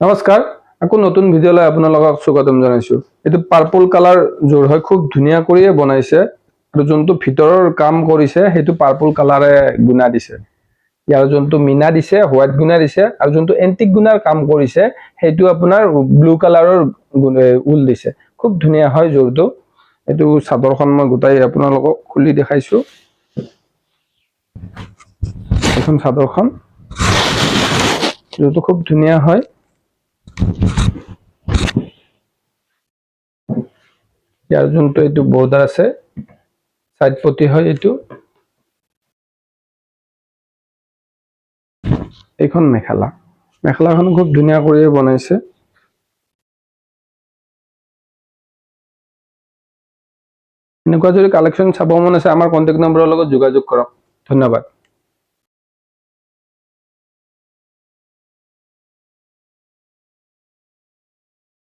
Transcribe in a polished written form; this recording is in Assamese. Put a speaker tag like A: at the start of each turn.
A: নমস্কাৰ আকৌ নতুন ভিডিঅ'লৈ আপোনালোকক স্বাগতম জনাইছো। এটো পাৰ্পল কালাৰ জোৰ হয়, খুব ধুনীয়া কৰিয়ে বনাইছে আৰু যোনটো ভিতৰৰ কাম কৰিছে সেইটো পাৰ্পল কালাৰে গুণা দিছে। ইয়াৰ যোনটো মিনা দিছে হোৱাইট গুণা দিছে আৰু যোনটো এন্টিক গুণাৰ কাম কৰিছে সেইটো আপোনাৰ ব্লু কালাৰৰ উল দিছে। খুব ধুনীয়া হয় জোৰটো। এটো চাদৰখন মই গোটাই আপোনালোকক খুলি দেখাইছো। এখন চাদৰখন জোৰটো খুব ধুনীয়া হয়। ইয়াৰ যোনটো এইটো বৰ্ডাৰ আছে সাইড পটি হয় এইটো। এইখন মেখেলাখন খুব ধুনীয়া কৰিয়ে বনাইছে। এনেকুৱা যদি কালেকশ্যন চাব মন আছে আমাৰ কন্টেক্ট নম্বৰৰ লগত যোগাযোগ কৰক। ধন্যবাদ।